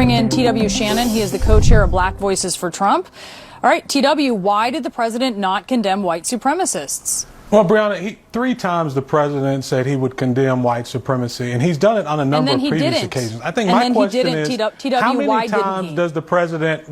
bring in TW Shannon. He is the co-chair of Black Voices for Trump. All right, TW, why did the president not condemn white supremacists? Well, Brianna, 3 times the president said he would condemn white supremacy, and he's done it on a number of previous occasions. I think my question is, how many times does the president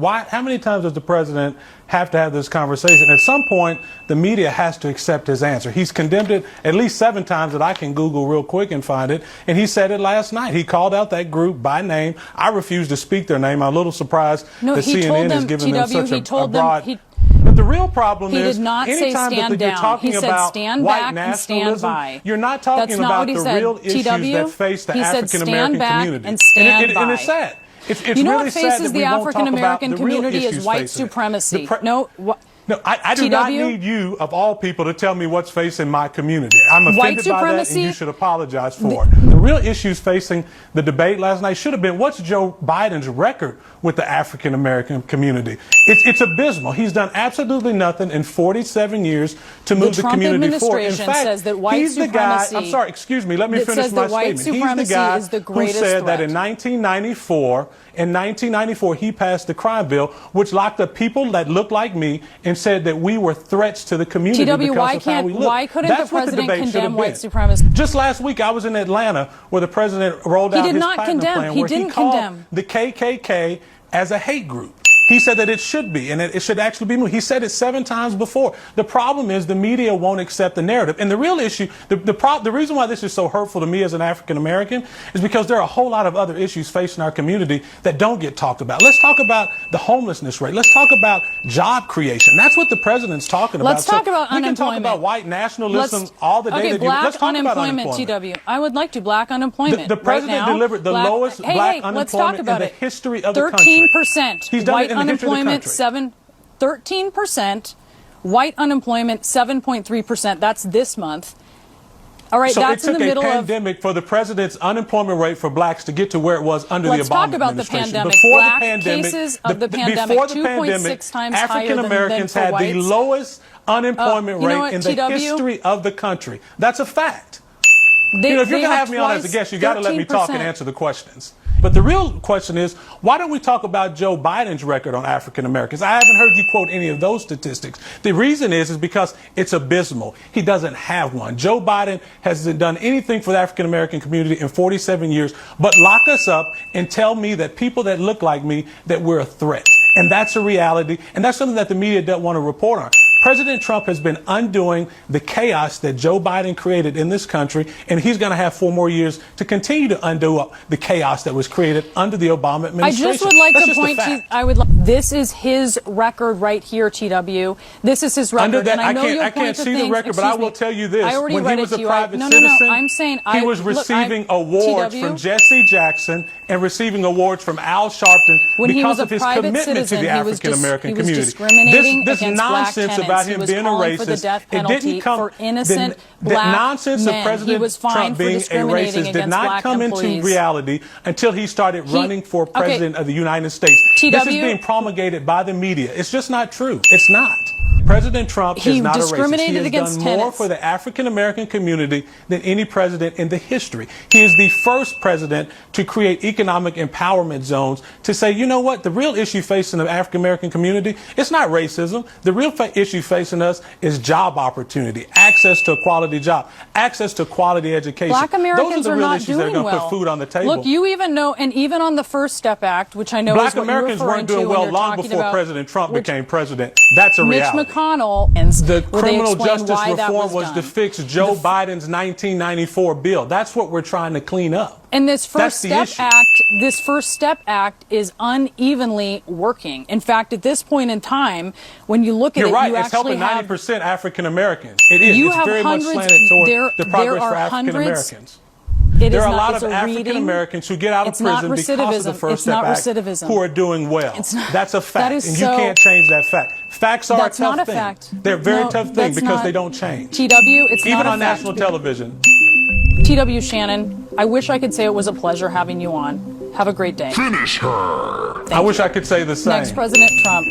have to have this conversation? At some point, the media has to accept his answer. He's condemned it at least 7 times that I can Google real quick and find it, and he said it last night. He called out that group by name. I refuse to speak their name. I'm a little surprised that CNN has given them such a broad... But the real problem is, anytime that you're talking about white nationalism, you're not talking about the real issues that face the African American community. And it's sad. It's really sad that we won't talk about the real issues white supremacy. No, I do not need you, of all people, to tell me what's facing my community. I'm offended by that, and you should apologize for it. The real issues facing the debate last night should have been, what's Joe Biden's record with the African American community? It's abysmal. He's done absolutely nothing in 47 years to move the community forward. In fact, says that white he's the guy, I'm sorry, excuse me, let me finish my statement. He's the guy who said that in 1994, he passed the crime bill, which locked up people that looked like me and said that we were threats to the community because of how we look. Why couldn't the president condemn white supremacy? Just last week, I was in Atlanta where the president rolled out his platinum plan where he called the KKK as a hate group. He said that it should be, and it should actually be moved. He said it 7 times before. The problem is the media won't accept the narrative. And the real issue, the reason why this is so hurtful to me as an African American is because there are a whole lot of other issues facing our community that don't get talked about. Let's talk about the homelessness rate. Let's talk about job creation. That's what the president's talking about. Let's talk about unemployment. We can talk about white nationalism all the day. Okay, let's talk about unemployment, TW. I would like to. Black unemployment. The president delivered the lowest black unemployment in the history of the country. 13%. He's done it in the history of the country. 13%, white unemployment 7.3%. That's this month. All right, so that's in the middle of a pandemic for the president's unemployment rate for blacks to get to where it was under the Obama administration. Let's talk about the pandemic. Black cases of the pandemic, 2.6 times African Americans had the lowest unemployment rate in the history of the country. That's a fact. If you're going to have me on as a guest, you got to let me talk and answer the questions. But the real question is, why don't we talk about Joe Biden's record on African Americans? I haven't heard you quote any of those statistics. The reason is because it's abysmal. He doesn't have one. Joe Biden hasn't done anything for the African American community in 47 years but lock us up and tell me that people that look like me, that we're a threat. And that's a reality, and that's something that the media don't want to report on. President Trump has been undoing the chaos that Joe Biden created in this country, and he's going to have 4 more years to continue to undo the chaos that was created under the Obama administration. I just would like to point to, this is his record right here, TW. This is his record. Under that, and I can't see the record, but I will tell you this. When he was a private citizen, I'm saying he was receiving awards from Jesse Jackson and receiving awards from Al Sharpton because of his commitment to the African American community. This nonsense about him being a racist, it didn't come for innocent black nonsense of President Trump being a racist did not come into reality until he started running for president of the United States. This is being promulgated by the media. It's just not true. It's not. President Trump is not a racist. He has done more for the African American community than any president in the history. He is the first president to create economic empowerment zones to say, you know what, the real issue facing the African American community, it's not racism. The real issue facing us is job opportunity, access to a quality job, access to quality education. Black Americans are the real not issues that are going to put food on the table. Look, you even know, and even on the First Step Act, which I know Black is what Americans you're weren't doing well long before President Trump became president. That's a reality. Mitch McConnell, the criminal justice reform was to fix Joe Biden's 1994 bill. That's what we're trying to clean up. And this First Step Act is unevenly working. In fact, at this point in time, when you look at You're right. It's helping 90% African Americans. It is. It's very much slanted toward the progress for African Americans. There are a lot of African Americans who get out of prison because of the First Step Act who are doing well. That's a fact, and you can't change that fact. Facts are a tough thing. They're a very tough thing because they don't change. TW, it's even not on national television. TW Shannon, I wish I could say it was a pleasure having you on. Have a great day. Finish her. I wish I could say the same. Next, President Trump.